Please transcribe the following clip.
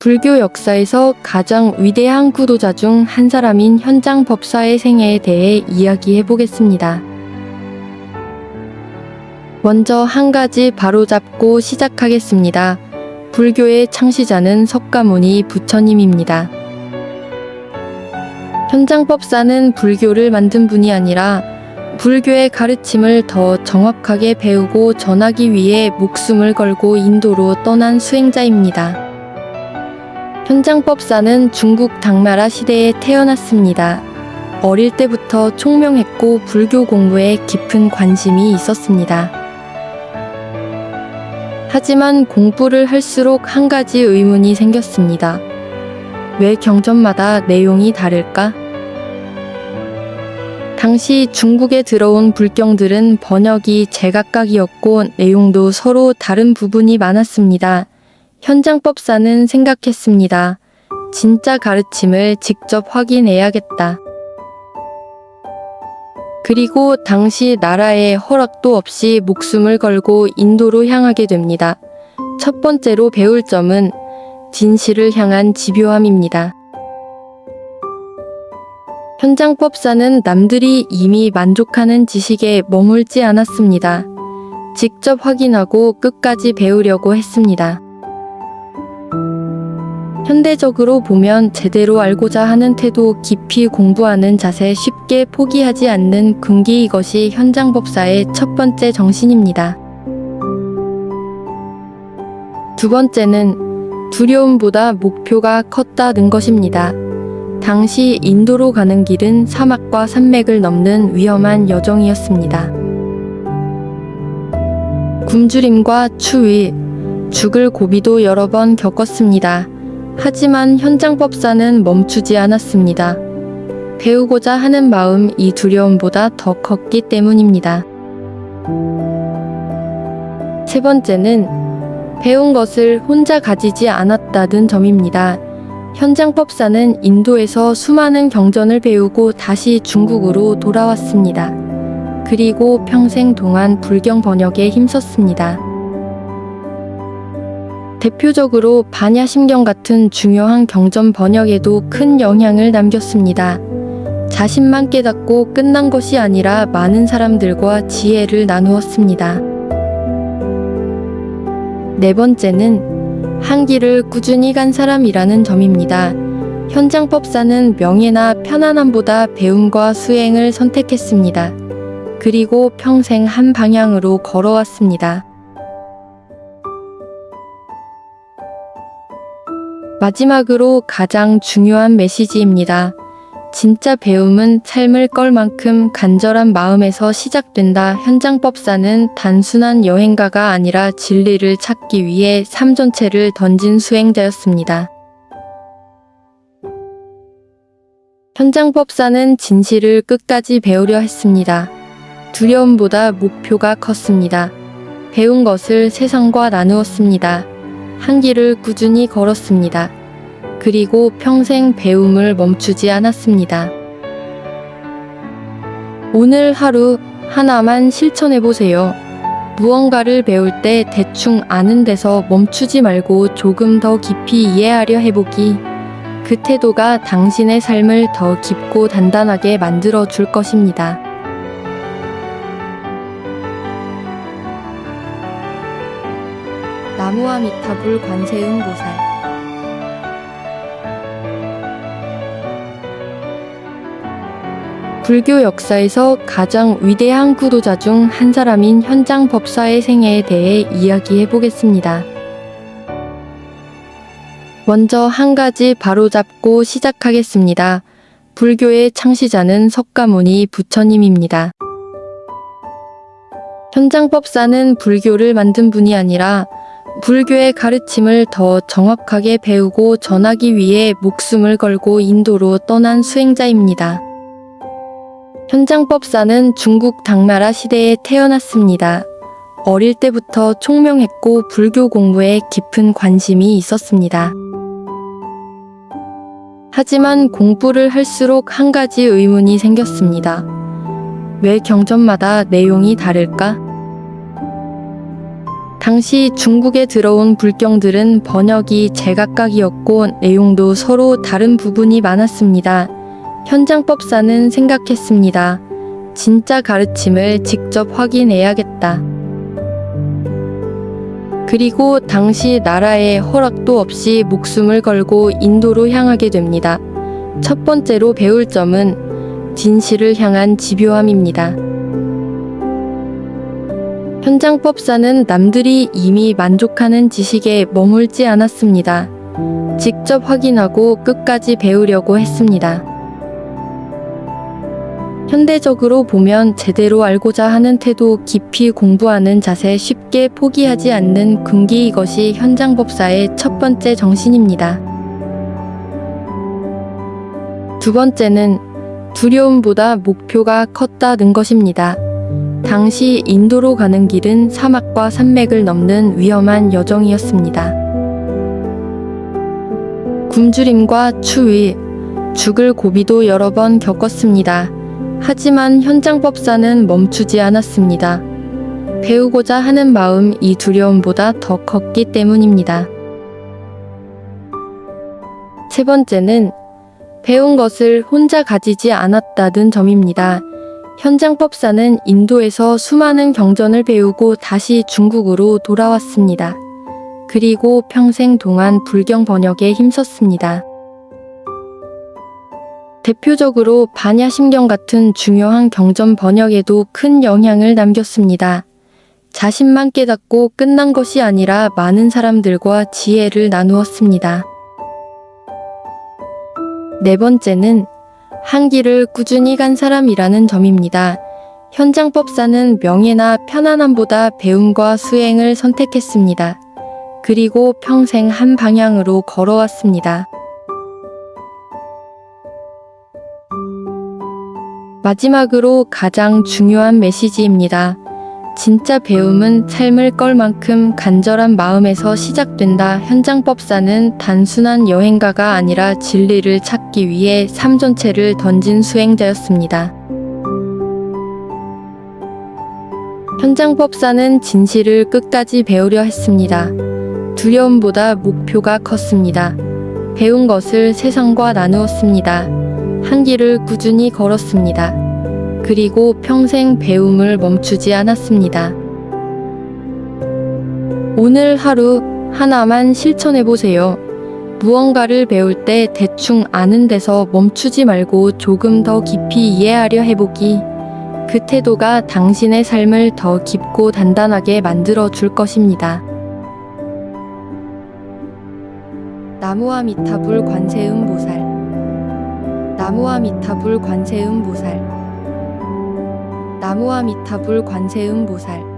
불교 역사에서 가장 위대한 구도자 중 한 사람인 현장 법사의 생애에 대해 이야기해 보겠습니다. 먼저 한 가지 바로잡고 시작하겠습니다. 불교의 창시자는 석가모니 부처님입니다. 현장 법사는 불교를 만든 분이 아니라 불교의 가르침을 더 정확하게 배우고 전하기 위해 목숨을 걸고 인도로 떠난 수행자입니다. 현장법사는 중국 당나라 시대에 태어났습니다. 어릴 때부터 총명했고 불교 공부에 깊은 관심이 있었습니다. 하지만 공부를 할수록 한 가지 의문이 생겼습니다. 왜 경전마다 내용이 다를까? 당시 중국에 들어온 불경들은 번역이 제각각이었고 내용도 서로 다른 부분이 많았습니다. 현장법사는 생각했습니다. 진짜 가르침을 직접 확인해야겠다. 그리고 당시 나라의 허락도 없이 목숨을 걸고 인도로 향하게 됩니다. 첫 번째로 배울 점은 진실을 향한 집요함입니다. 현장법사는 남들이 이미 만족하는 지식에 머물지 않았습니다. 직접 확인하고 끝까지 배우려고 했습니다. 현대적으로 보면 제대로 알고자 하는 태도, 깊이 공부하는 자세, 쉽게 포기하지 않는 긍기, 이것이 현장법사의 첫 번째 정신입니다. 두 번째는 두려움보다 목표가 컸다는 것입니다. 당시 인도로 가는 길은 사막과 산맥을 넘는 위험한 여정이었습니다. 굶주림과 추위, 죽을 고비도 여러 번 겪었습니다. 하지만 현장법사는 멈추지 않았습니다. 배우고자 하는 마음, 이 두려움보다 더 컸기 때문입니다. 세 번째는 배운 것을 혼자 가지지 않았다는 점입니다. 현장법사는 인도에서 수많은 경전을 배우고 다시 중국으로 돌아왔습니다. 그리고 평생 동안 불경 번역에 힘썼습니다. 대표적으로 반야심경 같은 중요한 경전 번역에도 큰 영향을 남겼습니다. 자신만 깨닫고 끝난 것이 아니라 많은 사람들과 지혜를 나누었습니다. 네 번째는 한 길을 꾸준히 간 사람이라는 점입니다. 현장법사는 명예나 편안함보다 배움과 수행을 선택했습니다. 그리고 평생 한 방향으로 걸어왔습니다. 마지막으로 가장 중요한 메시지입니다. 진짜 배움은 삶을 걸 만큼 간절한 마음에서 시작된다. 현장법사는 단순한 여행가가 아니라 진리를 찾기 위해 삶 전체를 던진 수행자였습니다. 현장법사는 진실을 끝까지 배우려 했습니다. 두려움보다 목표가 컸습니다. 배운 것을 세상과 나누었습니다. 한 길을 꾸준히 걸었습니다. 그리고 평생 배움을 멈추지 않았습니다. 오늘 하루 하나만 실천해보세요. 무언가를 배울 때 대충 아는 데서 멈추지 말고 조금 더 깊이 이해하려 해보기. 그 태도가 당신의 삶을 더 깊고 단단하게 만들어 줄 것입니다. 나무아미타불 관세음보살. 불교 역사에서 가장 위대한 구도자 중 한 사람인 현장법사의 생애에 대해 이야기해 보겠습니다. 먼저 한 가지 바로잡고 시작하겠습니다. 불교의 창시자는 석가모니 부처님입니다. 현장법사는 불교를 만든 분이 아니라 불교의 가르침을 더 정확하게 배우고 전하기 위해 목숨을 걸고 인도로 떠난 수행자입니다. 현장법사는 중국 당나라 시대에 태어났습니다. 어릴 때부터 총명했고 불교 공부에 깊은 관심이 있었습니다. 하지만 공부를 할수록 한 가지 의문이 생겼습니다. 왜 경전마다 내용이 다를까? 당시 중국에 들어온 불경들은 번역이 제각각이었고 내용도 서로 다른 부분이 많았습니다. 현장법사는 생각했습니다. 진짜 가르침을 직접 확인해야겠다. 그리고 당시 나라의 허락도 없이 목숨을 걸고 인도로 향하게 됩니다. 첫 번째로 배울 점은 진실을 향한 집요함입니다. 현장법사는 남들이 이미 만족하는 지식에 머물지 않았습니다. 직접 확인하고 끝까지 배우려고 했습니다. 현대적으로 보면 제대로 알고자 하는 태도, 깊이 공부하는 자세, 쉽게 포기하지 않는 군기, 이것이 현장법사의 첫 번째 정신입니다. 두 번째는 두려움보다 목표가 컸다는 것입니다. 당시 인도로 가는 길은 사막과 산맥을 넘는 위험한 여정이었습니다. 굶주림과 추위, 죽을 고비도 여러 번 겪었습니다. 하지만 현장법사는 멈추지 않았습니다. 배우고자 하는 마음, 이 두려움보다 더 컸기 때문입니다. 세 번째는 배운 것을 혼자 가지지 않았다는 점입니다. 현장법사는 인도에서 수많은 경전을 배우고 다시 중국으로 돌아왔습니다. 그리고 평생 동안 불경 번역에 힘썼습니다. 대표적으로 반야심경 같은 중요한 경전 번역에도 큰 영향을 남겼습니다. 자신만 깨닫고 끝난 것이 아니라 많은 사람들과 지혜를 나누었습니다. 네 번째는 한 길을 꾸준히 간 사람이라는 점입니다. 현장법사는 명예나 편안함보다 배움과 수행을 선택했습니다. 그리고 평생 한 방향으로 걸어왔습니다. 마지막으로 가장 중요한 메시지입니다. 진짜 배움은 삶을 걸 만큼 간절한 마음에서 시작된다. 현장법사는 단순한 여행가가 아니라 진리를 찾기 위해 삶 전체를 던진 수행자였습니다. 현장법사는 진실을 끝까지 배우려 했습니다. 두려움보다 목표가 컸습니다. 배운 것을 세상과 나누었습니다. 한 길을 꾸준히 걸었습니다. 그리고 평생 배움을 멈추지 않았습니다. 오늘 하루 하나만 실천해보세요. 무언가를 배울 때 대충 아는 데서 멈추지 말고 조금 더 깊이 이해하려 해보기. 그 태도가 당신의 삶을 더 깊고 단단하게 만들어 줄 것입니다. 나무아미타불 관세음보살. 나무아미타불 관세음보살. 나무아미타불 관세음보살.